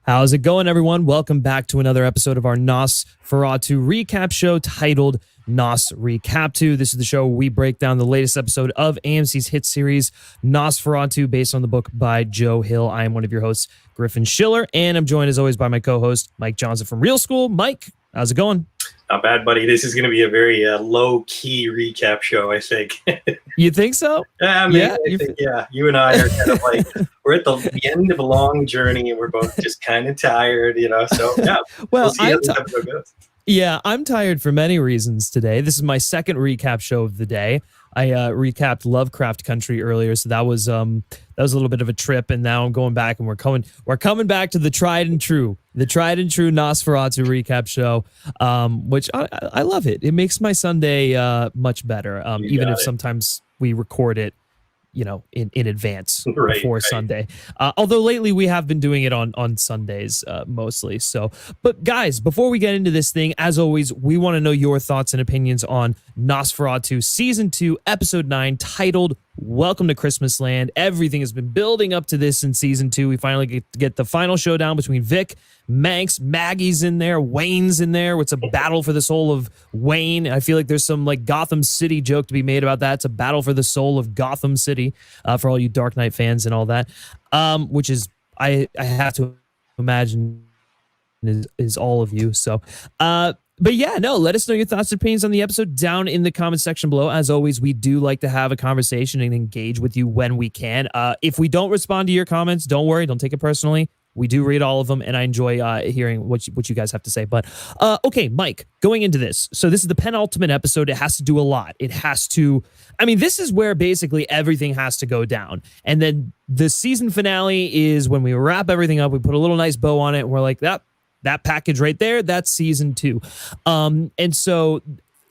How's it going, everyone? Welcome back to another episode of our NOS4A2 recap show titled NOS4A2. This is the show where we break down the latest episode of AMC's hit series NOS4A2, based on the book by Joe Hill. I am one of your hosts, Griffin Schiller, and I'm joined as always by my co-host, Mike Johnson from Real School. Mike, how's it going? Not bad, buddy. This is going to be a very low-key recap show, I think. You think so? I think, you and I are kind of like, we're at the end of a long journey, and we're both just kind of tired, So, yeah, well, we'll see how this episode goes. Yeah, I'm tired for many reasons today. This is my second recap show of the day. I recapped Lovecraft Country earlier, so that was a little bit of a trip, and now I'm going back, and we're coming back to the tried and true NOS4A2 recap show, which I love it. It makes my Sunday much better, even if sometimes we record it, in advance before Sunday. Although lately we have been doing it on Sundays mostly. So, but guys, before we get into this thing, as always, we want to know your thoughts and opinions on NOS4A2 Season 2, Episode 9, titled Welcome to Christmasland. Everything has been building up to this in Season 2. We finally get the final showdown between Vic, Manx, Maggie's in there, Wayne's in there. It's a battle for the soul of Wayne. I feel like there's some Gotham City joke to be made about that. It's a battle for the soul of Gotham City, for all you Dark Knight fans and all that, which is, I have to imagine is all of you. So, but yeah, no, let us know your thoughts and opinions on the episode down in the comment section below. As always, we do like to have a conversation and engage with you when we can. If we don't respond to your comments, don't worry, don't take it personally. We do read all of them, and I enjoy hearing what you guys have to say. But, okay, Mike, going into this. So this is the penultimate episode. It has to do a lot. It has to... this is where basically everything has to go down. And then the season finale is when we wrap everything up. We put a little nice bow on it, and we're like, that package right there, that's Season 2. And so...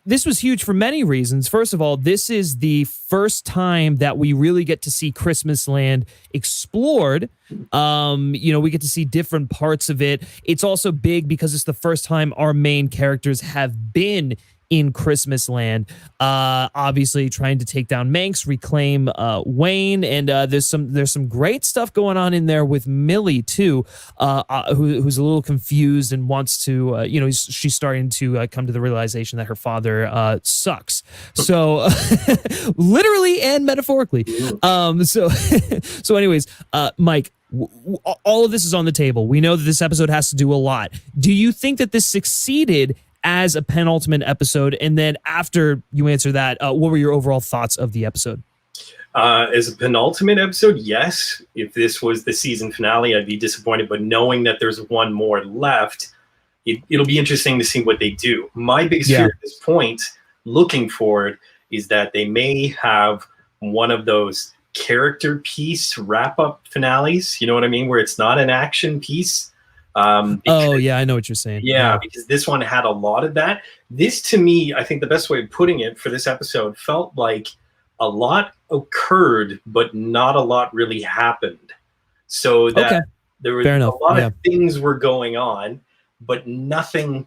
this was huge for many reasons. First of all, this is the first time that we really get to see Christmasland explored. We get to see different parts of it. It's also big because it's the first time our main characters have been in Christmasland, obviously trying to take down Manx, reclaim Wayne, and there's some great stuff going on in there with Millie too, who's a little confused and wants to, she's starting to come to the realization that her father sucks. So literally and metaphorically. So anyways, Mike, all of this is on the table. We know that this episode has to do a lot. Do you think that this succeeded as a penultimate episode? And then after you answer that, what were your overall thoughts of the episode? As a penultimate episode, yes. If this was the season finale, I'd be disappointed. But knowing that there's one more left, it'll be interesting to see what they do. My biggest fear at this point, looking forward, is that they may have one of those character piece wrap-up finales. You know what I mean? Where it's not an action piece. Because, I know what you're saying. Yeah, because this one had a lot of that. This, to me, I think the best way of putting it for this episode felt like a lot occurred, but not a lot really happened. So that there was a lot of things were going on, but nothing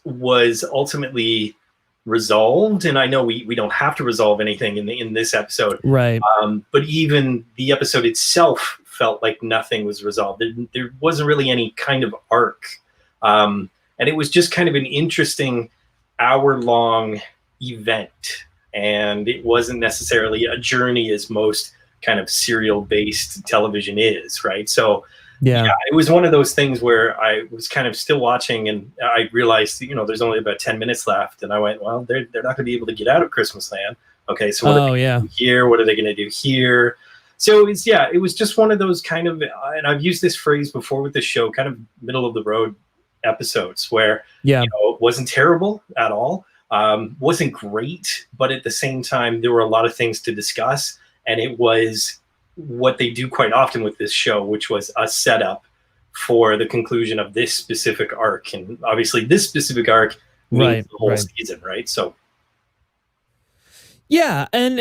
was ultimately resolved. And I know we don't have to resolve anything in this episode, right? But even the episode itself felt like nothing was resolved. There wasn't really any kind of arc. And it was just kind of an interesting hour-long event. And it wasn't necessarily a journey as most kind of serial-based television is, right? So yeah, it was one of those things where I was kind of still watching, and I realized, there's only about 10 minutes left. And I went, well, they're not going to be able to get out of Christmasland. Okay, so what are they going to do here? What are they going to do here? So it was just one of those kind of, and I've used this phrase before with the show, kind of middle of the road episodes where it wasn't terrible at all, wasn't great, but at the same time there were a lot of things to discuss, and it was what they do quite often with this show, which was a setup for the conclusion of this specific arc, and obviously this specific arc means the whole season, right? So. Yeah, and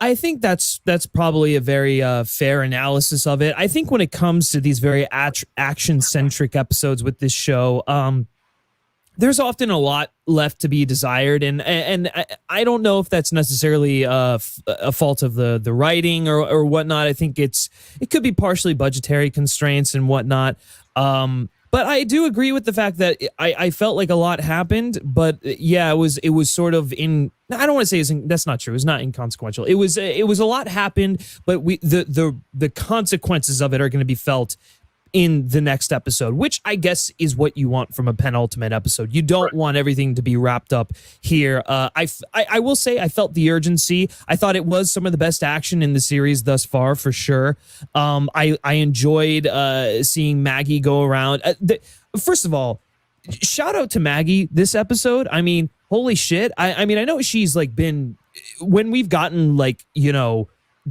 I think that's probably a very fair analysis of it. I think when it comes to these very action-centric episodes with this show, there's often a lot left to be desired, and I don't know if that's necessarily a fault of the writing or whatnot. I think it could be partially budgetary constraints and whatnot. But I do agree with the fact that I felt like a lot happened, but yeah, it was sort of I don't want to say that's not true. It's not inconsequential. It was a lot happened, but the consequences of it are going to be felt in the next episode, which I guess is what you want from a penultimate episode. You don't want everything to be wrapped up here. I will say I felt the urgency. I thought it was some of the best action in the series thus far, for sure. I enjoyed seeing Maggie go around. First of all, shout out to Maggie this episode. I mean, holy shit. I mean, I know she's like been, when we've gotten like,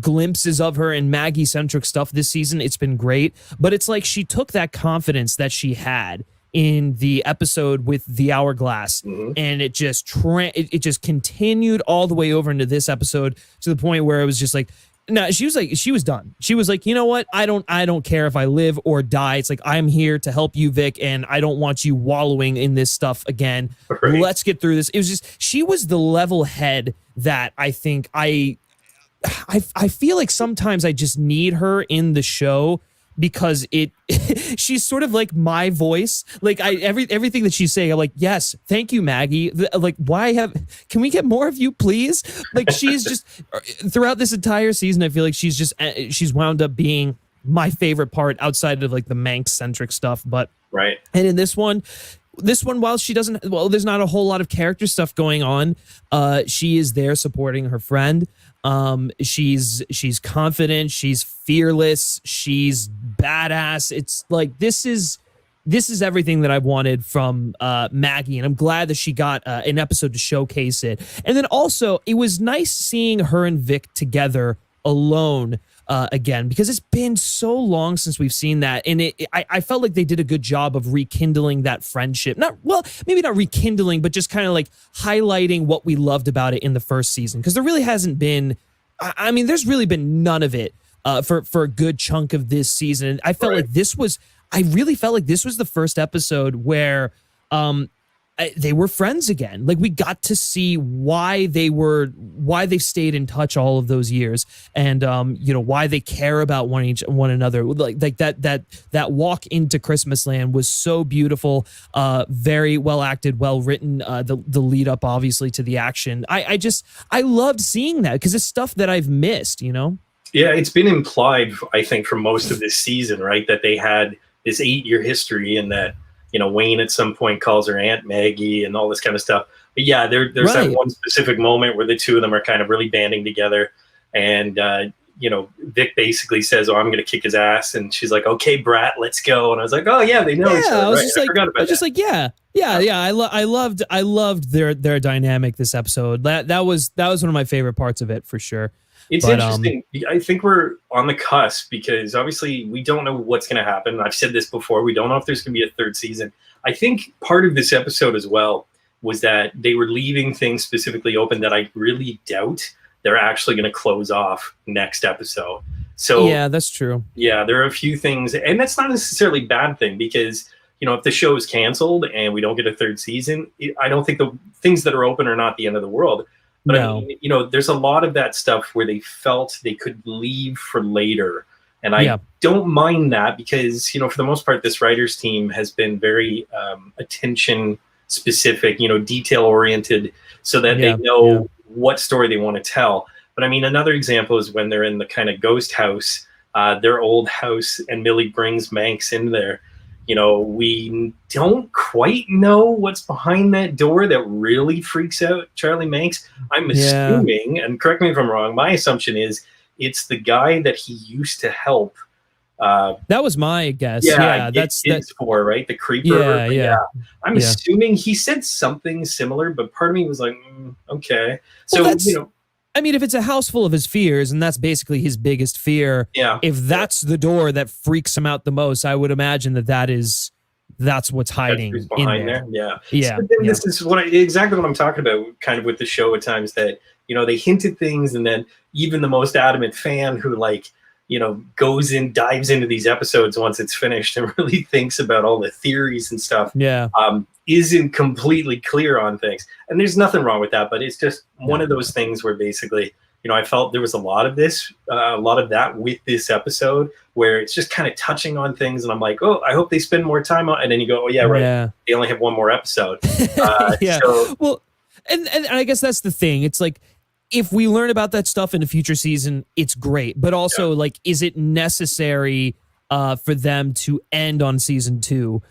glimpses of her and Maggie centric stuff this season, it's been great, but it's like she took that confidence that she had in the episode with the hourglass, and it just it just continued all the way over into this episode to the point where it was just like, no, she was done. She was like, you know what? I don't care if I live or die. It's like, I'm here to help you, Vic, and I don't want you wallowing in this stuff again. Right. Let's get through this. It was just, she was the level head that I think I feel like sometimes I just need her in the show because she's sort of like my voice. Like everything that she's saying, I'm like, yes, thank you, Maggie. Like, can we get more of you, please? Like, she's just throughout this entire season, I feel like she's wound up being my favorite part outside of like the Manx centric stuff. But right. And in this one, while she doesn't, there's not a whole lot of character stuff going on. She is there supporting her friend. She's confident, she's fearless, she's badass. It's like, this is everything that I've wanted from Maggie, and I'm glad that she got an episode to showcase it. And then also, it was nice seeing her and Vic together alone again, because it's been so long since we've seen that, and I felt like they did a good job of rekindling that friendship. Maybe not rekindling, but just kind of like highlighting what we loved about it in the first season, because there really hasn't been. I mean, there's really been none of it for a good chunk of this season. And I felt like I really felt like this was the first episode where they were friends again. Like, we got to see why they stayed in touch all of those years, and why they care about one another. Like that walk into Christmasland was so beautiful, very well acted, well written. The lead up, obviously, to the action. I loved seeing that because it's stuff that I've missed. Yeah, it's been implied, I think, for most of this season, right, that they had this 8-year history, and that Wayne at some point calls her Aunt Maggie and all this kind of stuff. But yeah, there's right. That one specific moment where the two of them are kind of really banding together, and Vic basically says, "Oh, I'm going to kick his ass," and she's like, "Okay, brat, let's go." And I was like, "Oh yeah, they know each other." I was right? just like, forgot about that. I loved their dynamic this episode. That was one of my favorite parts of it, for sure. It's interesting. I think we're on the cusp, because obviously we don't know what's going to happen. I've said this before. We don't know if there's going to be a third season. I think part of this episode as well was that they were leaving things specifically open that I really doubt they're actually going to close off next episode. So yeah, that's true. Yeah, there are a few things, and that's not necessarily a bad thing, because if the show is canceled and we don't get a third season, I don't think the things that are open are not the end of the world. But no. I mean, there's a lot of that stuff where they felt they could leave for later. And I don't mind that, because, for the most part, this writers team has been very attention specific, detail oriented, so that they know what story they want to tell. But I mean, another example is when they're in the kind of ghost house, their old house, and Millie brings Manx in there. We don't quite know what's behind that door that really freaks out Charlie Manx. I'm assuming, and correct me if I'm wrong, my assumption is it's the guy that he used to help. That was my guess. That's for, right? The creeper. Yeah. I'm assuming he said something similar, but part of me was like, okay. So, I mean, if it's a house full of his fears, and that's basically his biggest fear, if that's the door that freaks him out the most, I would imagine that's what's hiding in there. Yeah. So this is exactly what I'm talking about, kind of with the show at times, that, they hinted things, and then even the most adamant fan who dives into these episodes once it's finished and really thinks about all the theories and stuff. Yeah. Isn't completely clear on things. And there's nothing wrong with that, but it's just one of those things where basically, I felt there was a lot of that with this episode where it's just kind of touching on things. And I'm like, oh, I hope they spend more time on, and then you go, oh yeah, right. Yeah. They only have one more episode. Yeah. So, well, and I guess that's the thing. It's like, if we learn about that stuff in a future season, it's great. But also, like, is it necessary for them to end on season 2?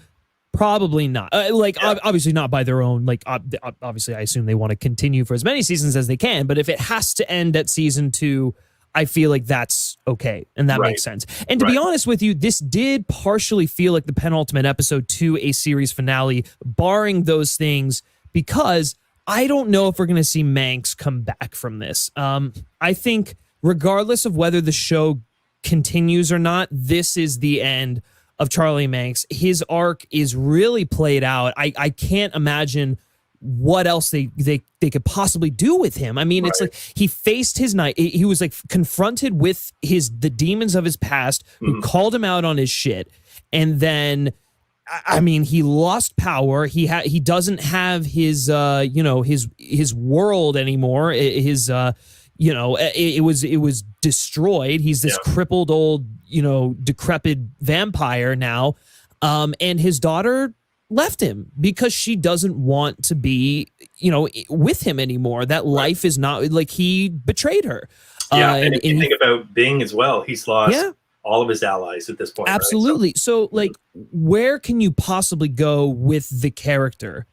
Probably not. Obviously not by their own. Like, obviously, I assume they want to continue for as many seasons as they can. But if it has to end at season 2, I feel like that's okay, and that makes sense. And to be honest with you, this did partially feel like the penultimate episode to a series finale, barring those things, because I don't know if we're going to see Manx come back from this. I think regardless of whether the show continues or not, this is the end of Charlie Manx. His arc is really played out. I can't imagine what else they could possibly do with him. I mean, it's like he faced his night. He was like confronted with the demons of his past who called him out on his shit. And then, I mean, he lost power. He doesn't have his his world anymore. It was destroyed. He's this crippled old, decrepit vampire now. And his daughter left him because she doesn't want to be, with him anymore. That life is not like, he betrayed her. Yeah. And if you think about Bing as well, he's lost all of his allies at this point. Absolutely. Right? So like, where can you possibly go with the character?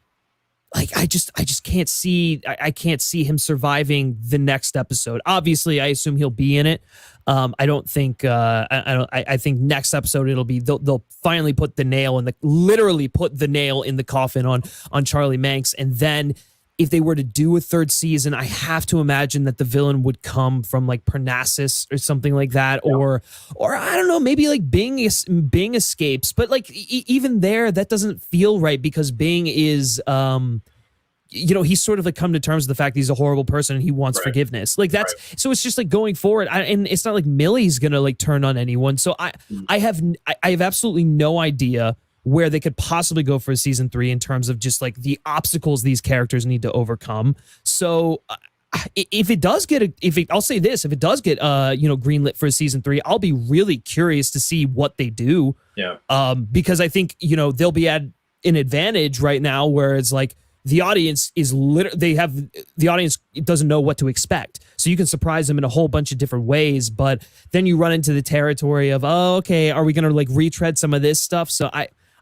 Like, I just can't see. I can't see him surviving the next episode. Obviously, I assume he'll be in it. I don't think. I think next episode it'll be they'll finally put the nail literally put the nail in the coffin on Charlie Manx, and then if they were to do a third season, I have to imagine that the villain would come from like Parnassus or something like that, or I don't know, maybe like Bing escapes, but like even there, that doesn't feel right because Bing is, he's sort of like come to terms with the fact that he's a horrible person and he wants forgiveness. Like that's so it's just like going forward, and it's not like Millie's gonna like turn on anyone. So I have absolutely no idea where they could possibly go for a season 3 in terms of just like the obstacles these characters need to overcome. So if it does get I'll say this, if it does get greenlit for a season 3, I'll be really curious to see what they do. Yeah. Because I think, they'll be at an advantage right now where it's like the audience is the audience doesn't know what to expect. So you can surprise them in a whole bunch of different ways, but then you run into the territory of, oh, okay, are we going to like retread some of this stuff? So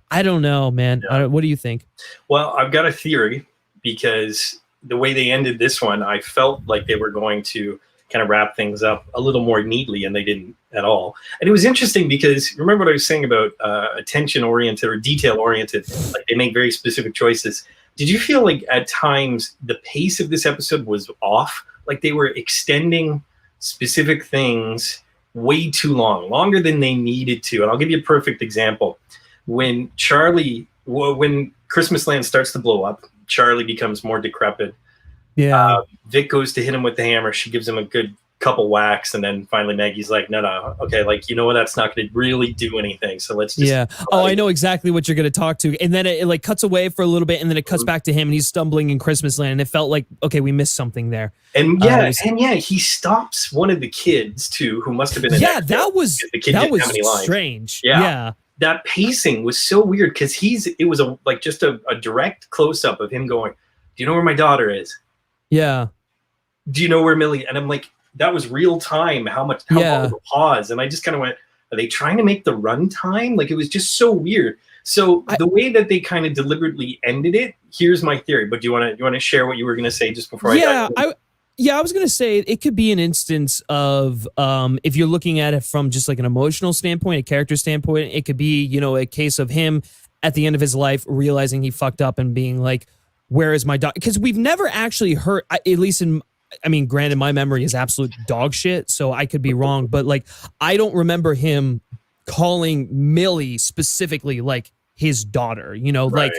I don't know, man. Yeah. What do you think? Well, I've got a theory because the way they ended this one, I felt like they were going to kind of wrap things up a little more neatly, and they didn't at all. And it was interesting because remember what I was saying about attention-oriented or detail-oriented, like they make very specific choices. Did you feel like at times the pace of this episode was off? Like they were extending specific things way too long, longer than they needed to. And I'll give you a perfect example. When Christmasland starts to blow up, Charlie becomes more decrepit. Yeah. Vic goes to hit him with the hammer. She gives him a good couple whacks, and then finally Maggie's like, no, okay, like, you know what, that's not going to really do anything. So let's just I know exactly what you're going to talk to. And then it like cuts away for a little bit, and then it cuts back to him, and he's stumbling in Christmasland, and it felt like, okay, we missed something there. And he stops one of the kids too, who must have been that was strange. Yeah. That pacing was so weird because it was just a direct close up of him going, do you know where my daughter is? Yeah. Do you know where Millie? And I'm like, that was real time. How long of a pause? And I just kind of went, are they trying to make the run time? Like, it was just so weird. So the way that they kind of deliberately ended it, here's my theory. But do you want to share what you were going to say just before I was going to say it could be an instance of if you're looking at it from just like an emotional standpoint, a character standpoint, it could be, a case of him at the end of his life realizing he fucked up and being like, where is my dog? Because we've never actually heard, at least granted, my memory is absolute dog shit, so I could be wrong, but like, I don't remember him calling Millie specifically like his daughter, like,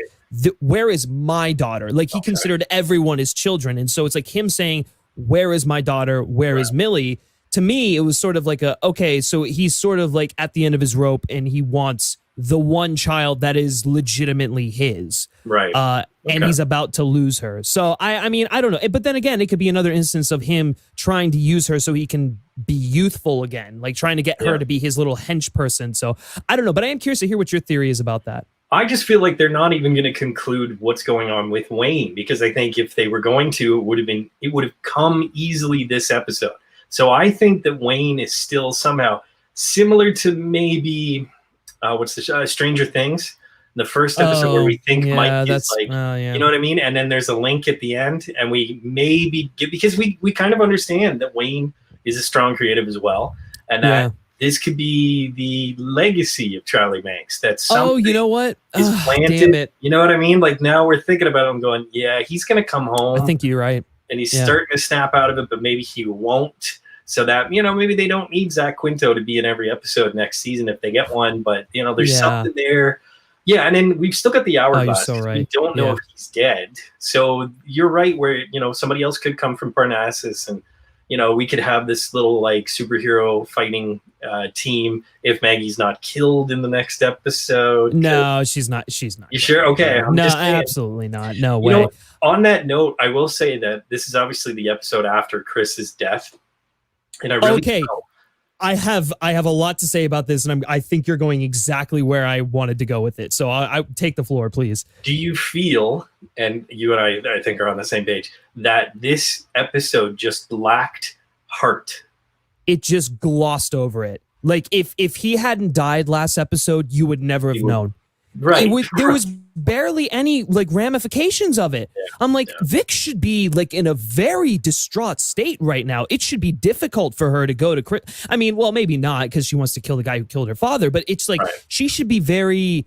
where is my daughter? Like, he considered everyone his children. And so it's like him saying, where is my daughter? Where is Millie? to me, it was sort of like okay, so he's sort of like at the end of his rope and he wants the one child that is legitimately his. Right. And he's about to lose her. So, I mean, I don't know. But then again, it could be another instance of him trying to use her so he can be youthful again, like trying to get her to be his little hench person. So, I don't know. But I am curious to hear what your theory is about that. I just feel like they're not even going to conclude what's going on with Wayne, because I think if they were going to, it would have come easily this episode. So I think that Wayne is still somehow similar to maybe what's the Stranger Things, the first episode where we think Mike is like, you know what I mean? And then there's a link at the end, and we maybe get, because we kind of understand that Wayne is a strong creative as well, and that this could be the legacy of Charlie Manx. That's something you know what? Is planted. Damn it. You know what I mean? Like now we're thinking about him going, yeah, he's going to come home. I think you're right. And he's starting to snap out of it, but maybe he won't. So that, you know, maybe they don't need Zach Quinto to be in every episode next season if they get one. But, you know, there's something there. Yeah, and then we've still got the hourglass. So right. We don't know if he's dead. So you're right where, you know, somebody else could come from Parnassus and, you know, we could have this little like superhero fighting team if Maggie's not killed in the next episode. No, she's not. You sure? Okay. No, absolutely not. No way. You know, on that note, I will say that this is obviously the episode after Chris's death. And I really I have a lot to say about this, and I think you're going exactly where I wanted to go with it. So I take the floor, please. Do you feel, and you and I think are on the same page, that this episode just lacked heart? It just glossed over it. Like if he hadn't died last episode, you would never have known. Right. There was barely any like ramifications of it. Yeah, I'm like, Vic should be like in a very distraught state right now. It should be difficult for her to go to Chris. I mean, well, maybe not because she wants to kill the guy who killed her father, but it's like she should be very.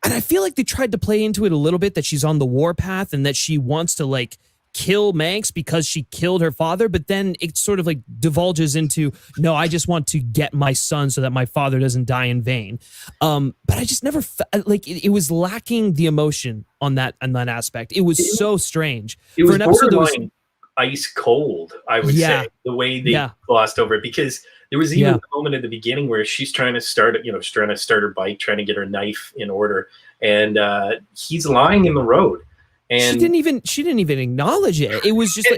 And I feel like they tried to play into it a little bit that she's on the warpath and that she wants to like kill Manx because she killed her father, but then it sort of like divulges into, no, I just want to get my son so that my father doesn't die in vain. But I just never like it was lacking the emotion on that aspect. It was so strange. It was borderline ice cold, I would say, the way they glossed over it, because there was even a moment at the beginning where she's trying to start her bike, trying to get her knife in order, and he's lying in the road. And she didn't even acknowledge it. It was just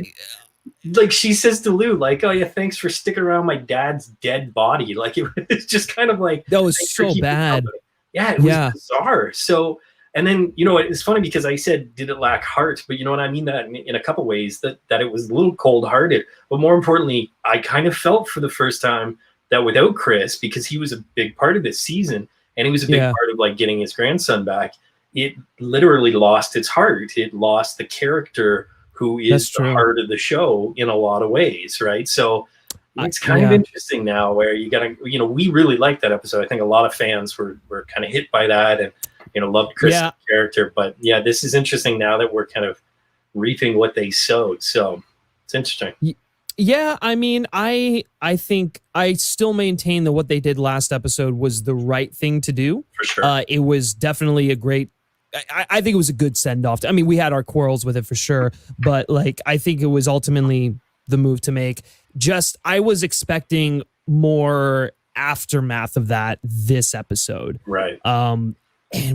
like she says to Lou, like, "Oh yeah, thanks for sticking around my dad's dead body." Like it was just kind of like that was so bad. Yeah, it was bizarre. So, and then you know it's funny because I said, did it lack heart? But you know what I mean that in a couple ways that it was a little cold-hearted. But more importantly, I kind of felt for the first time that without Chris, because he was a big part of this season, and he was a big part of like getting his grandson back. It literally lost its heart. It lost the character who is the heart of the show in a lot of ways, right? So it's kind of interesting now where you got to, you know, we really liked that episode. I think a lot of fans were kind of hit by that and, you know, loved Chris' character. But yeah, this is interesting now that we're kind of reaping what they sowed. So it's interesting. Yeah, I mean, I think I still maintain that what they did last episode was the right thing to do. For sure. It was definitely a great, I think it was a good send-off. I mean, we had our quarrels with it for sure, but like, I think it was ultimately the move to make. Just, I was expecting more aftermath of that this episode. Right. And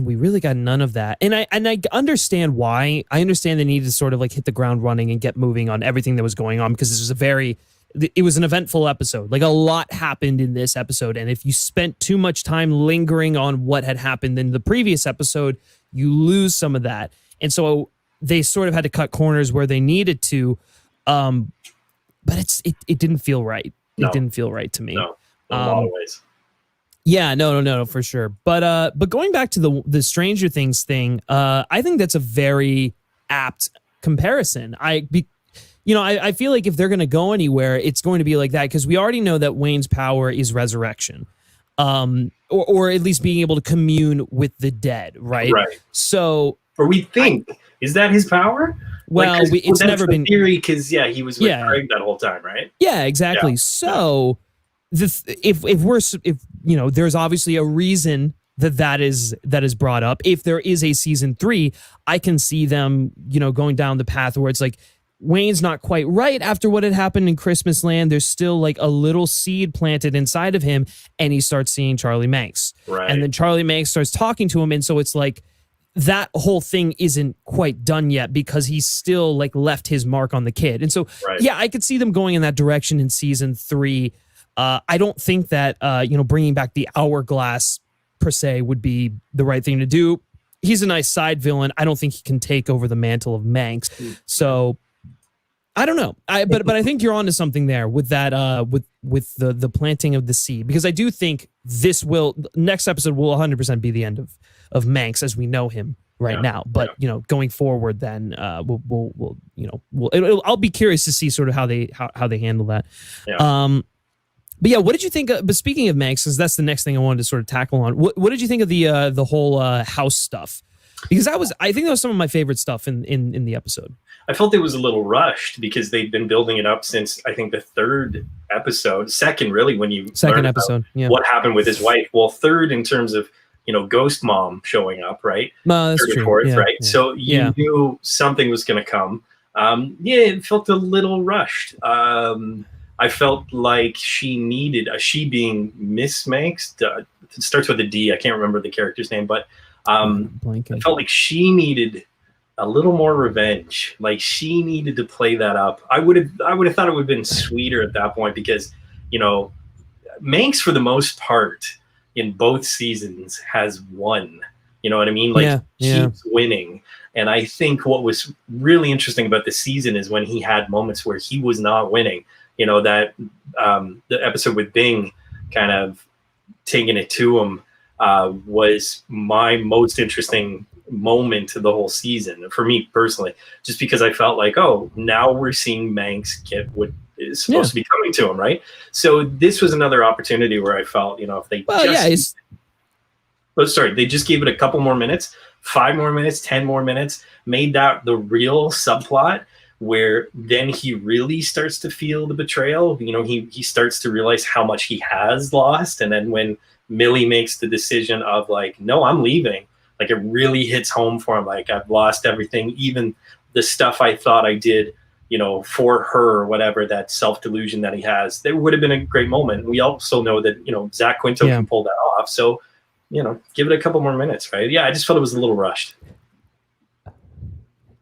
we really got none of that. And I understand why. I understand they needed to sort of like hit the ground running and get moving on everything that was going on, because it was an eventful episode. Like a lot happened in this episode. And if you spent too much time lingering on what had happened in the previous episode, you lose some of that. And so they sort of had to cut corners where they needed to. But it didn't feel right. No. It didn't feel right to me. No, in a lot of ways. Yeah, no, for sure. But going back to the Stranger Things thing, I think that's a very apt comparison. I feel like if they're going to go anywhere, it's going to be like that, because we already know that Wayne's power is resurrection, or at least being able to commune with the dead, right? Right. So, or we think, is that his power? Well, like, it's never been theory, because he was with Craig that whole time, right? Yeah, exactly. Yeah. So, if you know, there's obviously a reason that is brought up. If there is a season 3, I can see them, you know, going down the path where it's like Wayne's not quite right after what had happened in Christmasland. There's still like a little seed planted inside of him, and he starts seeing Charlie Manx. Right. And then Charlie Manx starts talking to him, and so it's like that whole thing isn't quite done yet because he's still like left his mark on the kid. And so, yeah, I could see them going in that direction in season 3. I don't think that, bringing back the hourglass per se would be the right thing to do. He's a nice side villain. I don't think he can take over the mantle of Manx. So I don't know. But I think you're onto something there with that, with the planting of the seed, because I do think next episode will 100% be the end of Manx as we know him right now. But going forward, then I'll be curious to see sort of how they handle that. Yeah. But yeah, what did you think? But speaking of Manx, because that's the next thing I wanted to sort of tackle on. What did you think of the whole house stuff? Because I think that was some of my favorite stuff in the episode. I felt it was a little rushed because they'd been building it up since I think the second really, when you second episode, what happened with his wife. Well, third in terms of Ghost Mom showing up, right? No, that's third true. and fourth, Yeah, right? yeah. So you knew something was going to come. It felt a little rushed. I felt like she being Miss Manx. It starts with a D. I can't remember the character's name, but I felt like she needed a little more revenge. Like she needed to play that up. I would have thought it would have been sweeter at that point because, Manx for the most part in both seasons has won. You know what I mean? Like keeps winning. And I think what was really interesting about the season is when he had moments where he was not winning. That the episode with Bing kind of taking it to him was my most interesting moment of the whole season for me personally, just because I felt like, now we're seeing Manx get what is supposed to be coming to him, right? So this was another opportunity where I felt, if they they just gave it a couple more minutes, 5 more minutes, 10 more minutes, made that the real subplot where then he really starts to feel the betrayal. He starts to realize how much he has lost. And then when Millie makes the decision of like, no, I'm leaving, like it really hits home for him. Like I've lost everything, even the stuff I thought I did, for her or whatever, that self-delusion that he has. There would have been a great moment. We also know that, Zach Quinto can pull that off. So, give it a couple more minutes, right? Yeah, I just felt it was a little rushed.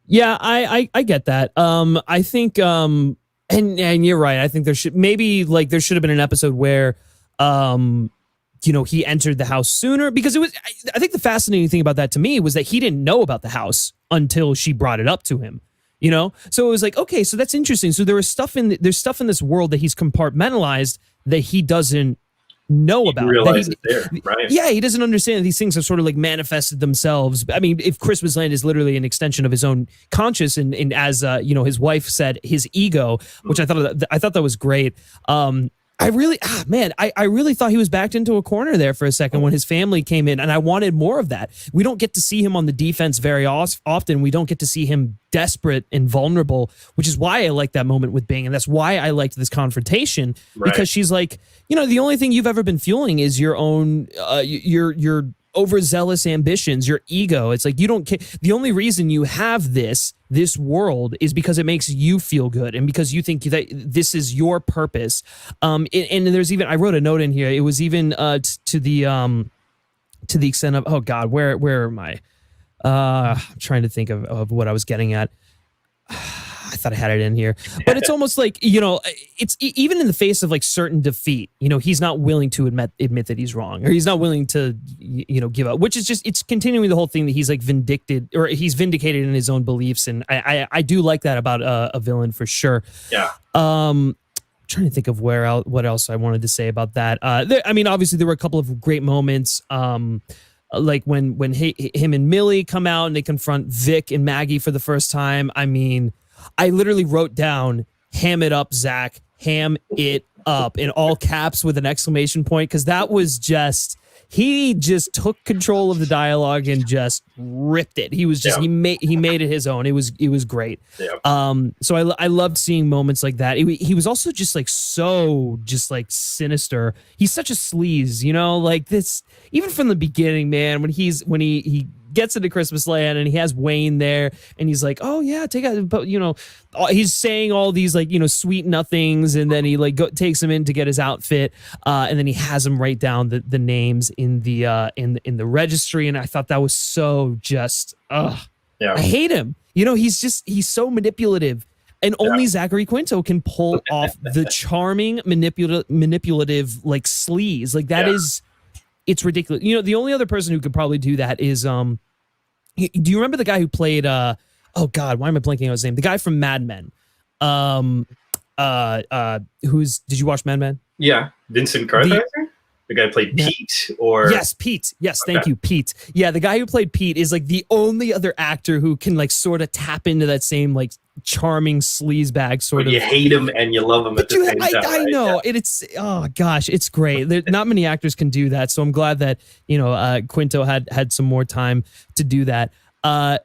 Yeah, I get that. I think and you're right. I think there should have been an episode where he entered the house sooner, because I think the fascinating thing about that to me was that he didn't know about the house until she brought it up to him. So it was like, okay, so that's interesting. So there's stuff in this world that he's compartmentalized that he doesn't know about. Realize it's there, right? Yeah, he doesn't understand that these things have sort of like manifested themselves. I mean, if Christmasland is literally an extension of his own conscious, and as his wife said, his ego, which I thought that was great. I really thought he was backed into a corner there for a second when his family came in, and I wanted more of that. We don't get to see him on the defense very often. We don't get to see him desperate and vulnerable, which is why I like that moment with Bing, and that's why I liked this confrontation, because she's like, the only thing you've ever been fueling is your own, your overzealous ambitions, your ego. It's like you don't care. The only reason you have this world is because it makes you feel good and because you think that this is your purpose. And there's even, I wrote a note in here. It was even to the extent of, oh God, where am I? I'm trying to think of what I was getting at. I thought I had it in here, but it's almost like, it's even in the face of like certain defeat, he's not willing to admit that he's wrong, or he's not willing to, give up, which is just, it's continuing the whole thing that he's like he's vindicated in his own beliefs. And I do like that about a villain for sure. Yeah. Trying to think of what else I wanted to say about that. Obviously there were a couple of great moments. Like when him and Millie come out and they confront Vic and Maggie for the first time. I mean, I literally wrote down, ham it up, Zach, ham it up, in all caps with an exclamation point, because that was just, he just took control of the dialogue and just ripped it. He was just, he made it his own. It was great. Yeah. So I loved seeing moments like that. He was also just like, so just like sinister. He's such a sleaze, like this, even from the beginning, man, when he gets into Christmasland and he has Wayne there and he's like, oh yeah, take out, but he's saying all these like, sweet nothings, and then he like takes him in to get his outfit, and then he has him write down the names in the in the registry, and I thought that was so just I hate him. He's so manipulative. And only Zachary Quinto can pull off the charming, manipulative, like sleaze. Like that is, it's ridiculous. The only other person who could probably do that is, do you remember the guy who played, oh God, why am I blanking on his name? The guy from Mad Men. Did you watch Mad Men? Yeah. Vincent Kartheiser? The guy who played Pete, or yes, Pete. Yes, thank you, Pete. Yeah, the guy who played Pete is like the only other actor who can like sort of tap into that same like charming sleaze bag sort of. You hate him and you love him at the same time. I know it's oh gosh, it's great. Not many actors can do that, so I'm glad that Quinto had some more time to do that. I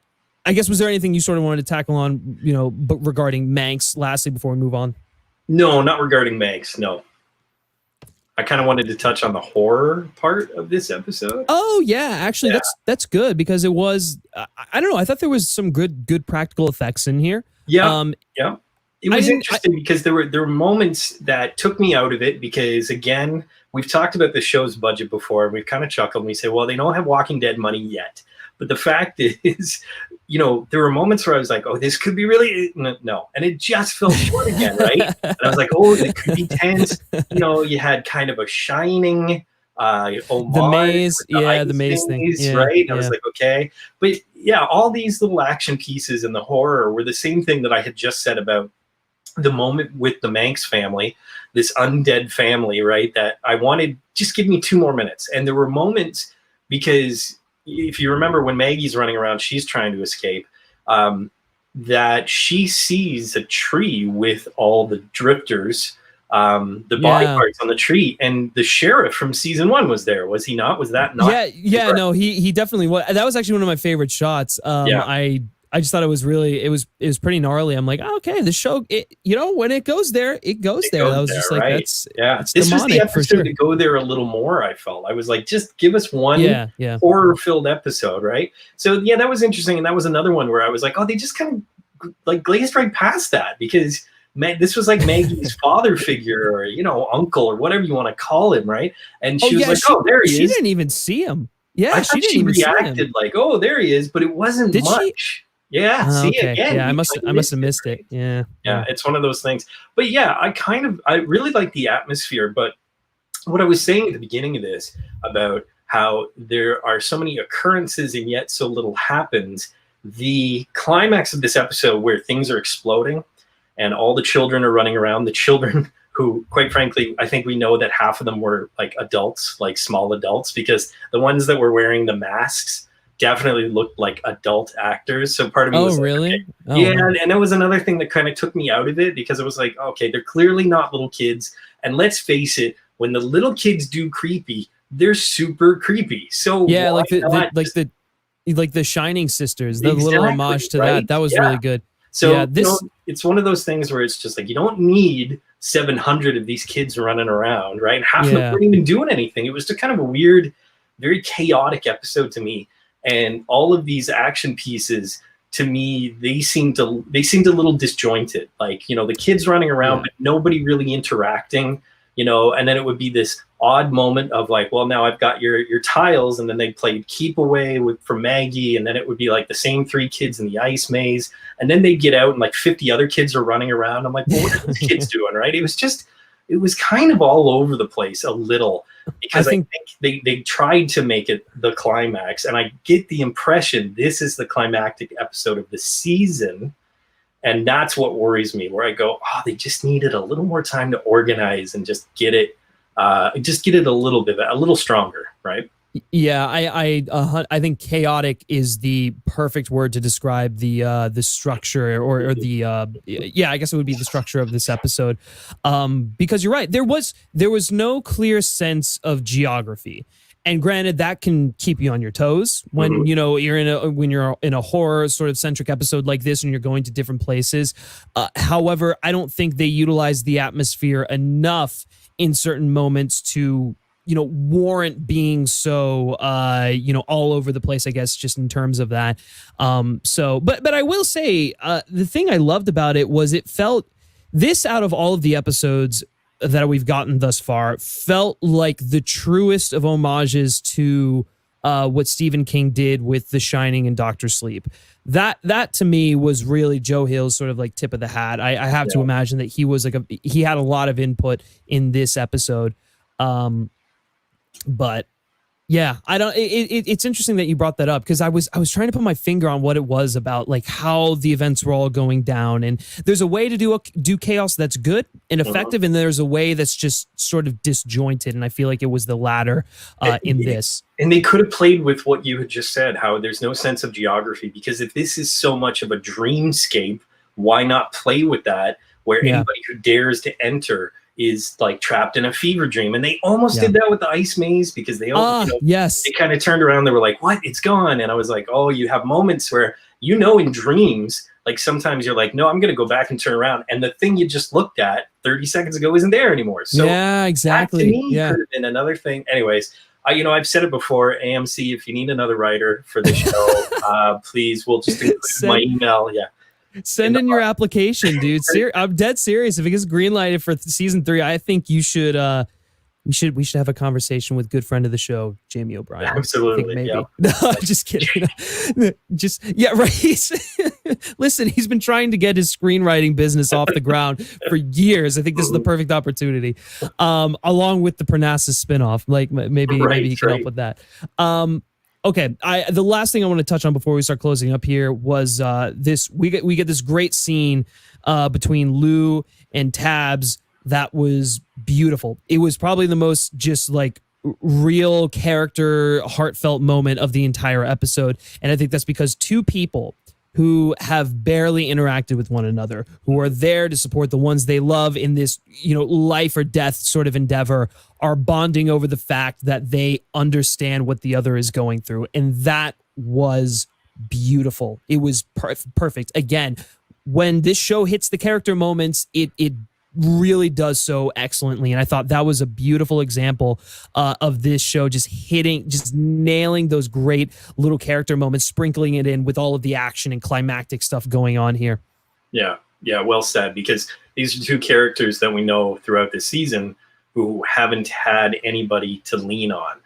guess, was there anything you sort of wanted to tackle on but regarding Manx? Lastly, before we move on. No, not regarding Manx. No. I kind of wanted to touch on the horror part of this episode. Oh yeah, actually that's good, because it was I don't know, I thought there was some good practical effects in here. Yeah. It was interesting because there were moments that took me out of it, because again, we've talked about the show's budget before and we've kind of chuckled and we say, well, they don't have Walking Dead money yet. But the fact is, there were moments where I was like, oh, this could be really, no. And it just fell short again, right? And I was like, oh, it could be tense. You had kind of a Shining homage. The maze, the maze thing. Yeah, right? I was like, okay. But yeah, all these little action pieces in the horror were the same thing that I had just said about the moment with the Manx family, this undead family, right? That I wanted, just give me 2 more minutes. And there were moments, because if you remember when Maggie's running around, she's trying to escape, that she sees a tree with all the drifters, the body parts on the tree, and the sheriff from season 1 was there. Was he not? Was that not? Yeah, no, he definitely was. That was actually one of my favorite shots. I just thought it was really, it was pretty gnarly. I'm like, oh, okay, the show, when it goes there, it goes there. I was just like, right? That's this was the episode to go there a little more. I felt I was like, just give us one horror-filled episode, right? So yeah, that was interesting, and that was another one where I was like, oh, they just kind of like glazed right past that, because this was like Maggie's father figure, or uncle, or whatever you want to call him, right? And she was like, oh, there he is. She didn't even see him. Yeah, I thought she reacted like, oh, there he is, but it wasn't much. Yeah, see again. Yeah, I must have missed it. Yeah, it's one of those things. But yeah, I really like the atmosphere. But what I was saying at the beginning of this about how there are so many occurrences and yet so little happens, the climax of this episode where things are exploding and all the children are running around, the children who, quite frankly, I think we know that half of them were like adults, like small adults, because the ones that were wearing the masks definitely looked like adult actors. So part of me was really? Like, okay. And that was another thing that kind of took me out of it, because it was like, okay, they're clearly not little kids. And let's face it, when the little kids do creepy, they're super creepy. So yeah, like the Shining sisters, the little homage to that was really good. So it's one of those things where it's just like, you don't need 700 of these kids running around, right? Half of them weren't even doing anything. It was just kind of a weird, very chaotic episode to me. And all of these action pieces, to me, they seemed a little disjointed. Like, the kids running around, but nobody really interacting, and then it would be this odd moment of like, well, now I've got your tiles, and then they played keep away from Maggie, and then it would be like the same 3 kids in the ice maze, and then they'd get out and like 50 other kids are running around. I'm like, well, what are these kids doing, right? It was kind of all over the place a little, because I think they tried to make it the climax, and I get the impression this is the climactic episode of the season, and that's what worries me, where I go, oh, they just needed a little more time to organize and just get it a little stronger, right? Yeah, I think chaotic is the perfect word to describe the structure or the I guess it would be the structure of this episode, because you're right, there was no clear sense of geography, and granted that can keep you on your toes when you're in a horror sort of centric episode like this and you're going to different places. However, I don't think they utilize the atmosphere enough in certain moments to warrant being so all over the place, I guess, just in terms of that. But I will say the thing I loved about it was it felt, this out of all of the episodes that we've gotten thus far, felt like the truest of homages to what Stephen King did with The Shining and Doctor Sleep. That to me was really Joe Hill's sort of like tip of the hat. I have to imagine that he was he had a lot of input in this episode. But yeah, I don't. It's interesting that you brought that up, because I was trying to put my finger on what it was about, like how the events were all going down. And there's a way to do chaos that's good and effective, and there's a way that's just sort of disjointed. And I feel like it was the latter in this. And they could have played with what you had just said, how there's no sense of geography, because if this is so much of a dreamscape, why not play with that, where anybody who dares to enter is like trapped in a fever dream. And they almost did that with the ice maze, because they they kind of turned around, they were like, what, it's gone. And I was like, oh, you have moments where, in dreams, like sometimes you're like, no, I'm going to go back and turn around, and the thing you just looked at 30 seconds ago isn't there anymore. So yeah, exactly. That to me could have been another thing. Anyways, I've said it before, AMC, if you need another writer for the show, please, we'll just include my email. Yeah. Send in your application, dude. I'm dead serious. If it gets greenlighted for season 3, I think you should. We should have a conversation with good friend of the show, Jamie O'Brien. Absolutely. Maybe. Yeah. No, just kidding. Right. Listen, he's been trying to get his screenwriting business off the ground for years. I think this is the perfect opportunity. Along with the Parnassus spinoff, like maybe he can help with that. Okay, the last thing I want to touch on before we start closing up here was this. We get this great scene between Lou and Tabs that was beautiful. It was probably the most just like real character, heartfelt moment of the entire episode, and I think that's because two people who have barely interacted with one another, who are there to support the ones they love in this, life or death sort of endeavor, are bonding over the fact that they understand what the other is going through. And that was beautiful. It was perfect. Again, when this show hits the character moments, it really does so excellently. And I thought that was a beautiful example of this show just nailing those great little character moments, sprinkling it in with all of the action and climactic stuff going on here. Yeah, well said, because these are two characters that we know throughout this season who haven't had anybody to lean on,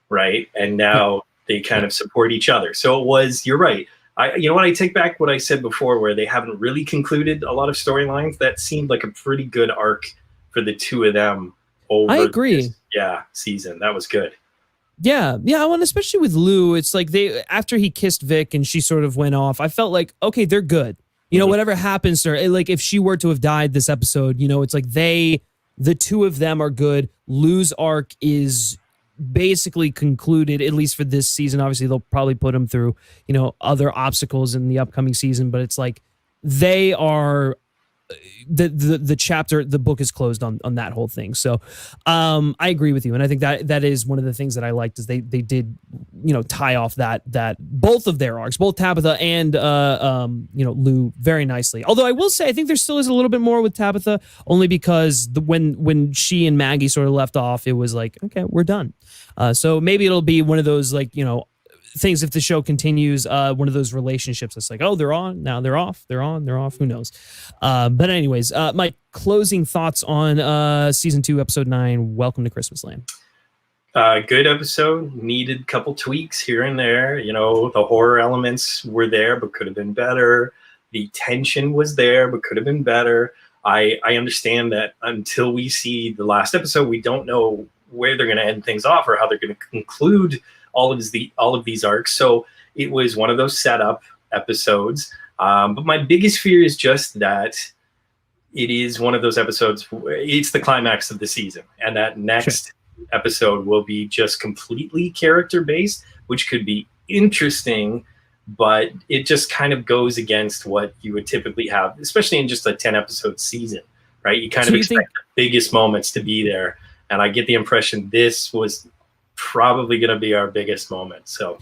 right? And now they kind of support each other. So you're right. I take back what I said before, where they haven't really concluded a lot of storylines. That seemed like a pretty good arc for the two of them over this, season. That was good. Yeah. Well, and especially with Lou, it's like after he kissed Vic and she sort of went off, I felt like, okay, they're good. Whatever happens to her, like if she were to have died this episode, it's like the two of them are good. Lou's arc is basically concluded, at least for this season. Obviously, they'll probably put him through, other obstacles in the upcoming season, but it's like they are the chapter, the book is closed on that whole thing. So I agree with you, and I think that is one of the things that I liked, is they did tie off that both of their arcs, both Tabitha and Lou, very nicely. Although I will say, I think there still is a little bit more with Tabitha, only because when she and Maggie sort of left off, it was like, okay, we're done. So maybe it'll be one of those things, if the show continues, one of those relationships that's like, oh, they're on, now they're off, they're on, they're off, who knows. But anyways, my closing thoughts on season 2, episode 9, Welcome to Christmasland. Good episode. Needed a couple tweaks here and there. The horror elements were there, but could have been better. The tension was there, but could have been better. I understand that until we see the last episode, we don't know where they're going to end things off or how they're going to conclude all of these arcs. So it was one of those setup episodes. But my biggest fear is just that it is one of those episodes. It's the climax of the season, and that next episode will be just completely character based, which could be interesting, but it just kind of goes against what you would typically have, especially in just a 10 episode season, right? You kind of expect the biggest moments to be there. And I get the impression this was probably going to be our biggest moment. So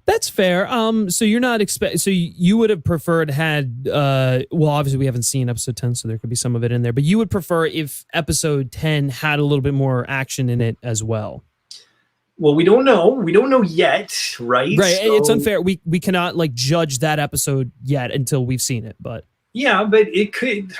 that's fair. So you're not so you would have preferred had, well, obviously we haven't seen episode 10, so there could be some of it in there, but you would prefer if episode 10 had a little bit more action in it as well. Well, we don't know. We don't know yet, right? Right. So, It's unfair. We cannot like judge that episode yet until we've seen it. But yeah, but it could,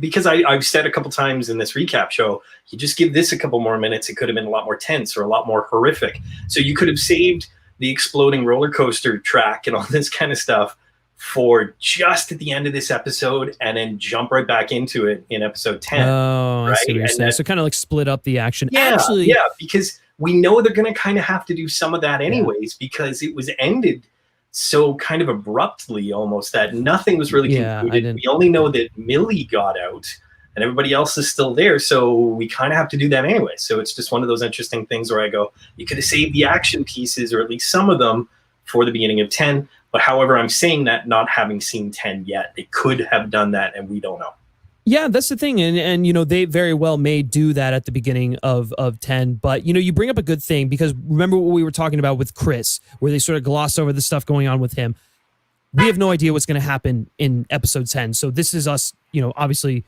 because I've said a couple times in this recap show, you just give this a couple more minutes, it could have been a lot more tense or a lot more horrific. So you could have saved the exploding roller coaster track and all this kind of stuff for just at the end of this episode, and then jump right back into it in episode 10. Oh, right? I see what you're saying. So kind of like split up the action. Yeah, Actually, yeah, because we know they're going to kind of have to do some of that anyways, because it was ended so kind of abruptly almost that nothing was really concluded. We only know that Millie got out and everybody else is still there. So we kind of have to do that anyway. So it's just one of those interesting things where I go, you could have saved the action pieces or at least some of them for the beginning of 10. But however, I'm saying that not having seen 10 yet, they could have done that and we don't know. Yeah, that's the thing. And you know, they very well may do that at the beginning of 10. But, you know, you bring up a good thing, because remember what we were talking about with Chris, where they sort of gloss over the stuff going on with him. We have no idea what's going to happen in episode 10. So this is us, you know, obviously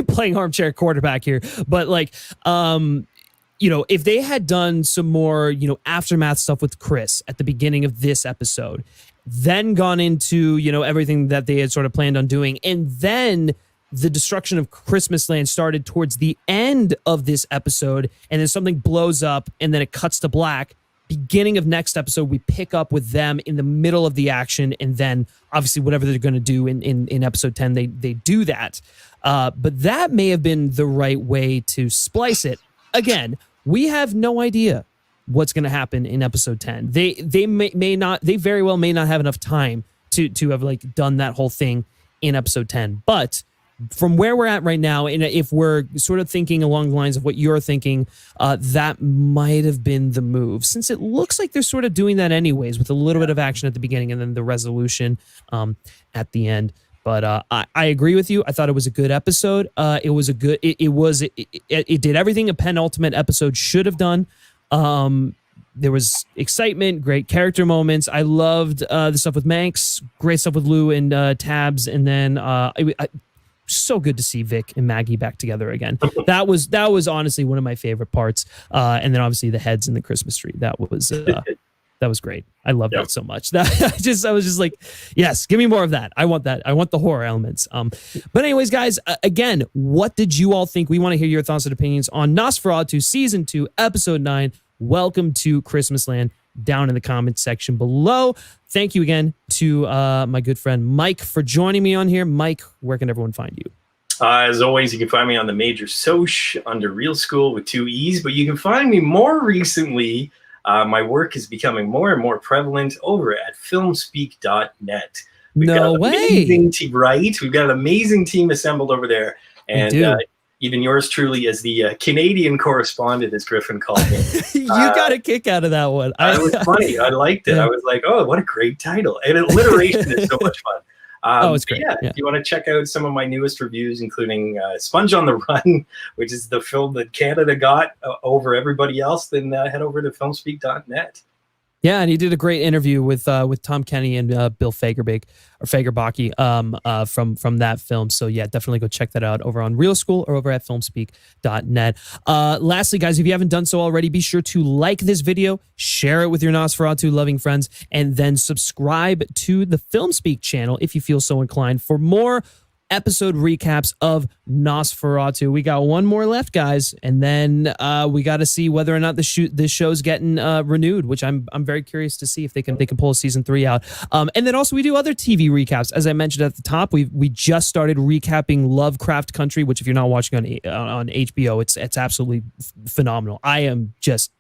playing armchair quarterback here. But like, you know, if they had done some more, you know, aftermath stuff with Chris at the beginning of this episode, then gone into, you know, everything that they had sort of planned on doing, and then the destruction of Christmasland started towards the end of this episode, and then something blows up and then it cuts to black. Beginning of next episode, we pick up with them in the middle of the action, and then obviously whatever they're going to do in episode 10, they do that. But that may have been the right way to splice it. Again, we have no idea what's going to happen in episode 10. They very well may not have enough time to have like done that whole thing in episode 10. But from where we're at right now, and if we're sort of thinking along the lines of what you're thinking, that might have been the move, since it looks like they're sort of doing that anyways, with a little bit of action at the beginning and then the resolution at the end. But I agree with you. I thought it was a good episode. It was a good. It did everything a penultimate episode should have done. There was excitement, great character moments. I loved the stuff with Manx, great stuff with Lou and Tabs, and then so good to see Vic and Maggie back together again. That was honestly one of my favorite parts. And then obviously the heads in the Christmas tree. That was great. I love that so much. I was just like, yes, give me more of that. I want that. I want the horror elements. But anyways, guys, again, what did you all think? We want to hear your thoughts and opinions on NOS4A2 Season 2, Episode 9. Welcome to Christmasland, down in the comments section below. Thank you again to my good friend Mike for joining me on here. Mike, where can everyone find you? As always, you can find me on the Major Soch under Real School with 2 E's, but you can find me more recently. My work is becoming more and more prevalent over at FilmSpeak.net. We've got an amazing team, right? We've got an amazing team assembled over there. And even yours truly as the Canadian correspondent, as Griffin called me. You got a kick out of that one. It was funny. I liked it. I was like, oh, what a great title. And alliteration is so much fun. It's great. Yeah, if you want to check out some of my newest reviews, including Sponge on the Run, which is the film that Canada got over everybody else, then head over to filmspeak.net. Yeah, and he did a great interview with Tom Kenny and Bill Fagerbach from that film. So yeah, definitely go check that out over on Real School or over at filmspeak.net. Lastly, guys, if you haven't done so already, be sure to like this video, share it with your NOS4A2 loving friends, and then subscribe to the FilmSpeak channel if you feel so inclined for more episode recaps of NOS4A2. We got one more left, guys, and then we got to see whether or not this show's getting renewed, which I'm very curious to see if they can pull a season 3 out. And then also we do other TV recaps. As I mentioned at the top, we just started recapping Lovecraft Country, which if you're not watching on HBO, it's absolutely phenomenal. I am just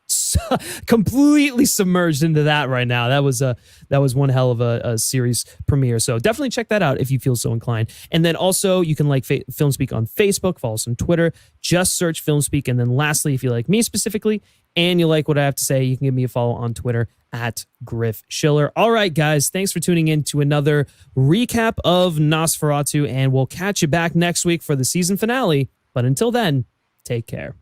completely submerged into that right now. That was one hell of a series premiere. So definitely check that out if you feel so inclined. And then also you can like FilmSpeak on Facebook, follow us on Twitter, just search FilmSpeak. And then lastly, if you like me specifically and you like what I have to say, you can give me a follow on Twitter at Griff Schiller. All right, guys, thanks for tuning in to another recap of NOS4A2, and we'll catch you back next week for the season finale. But until then, take care.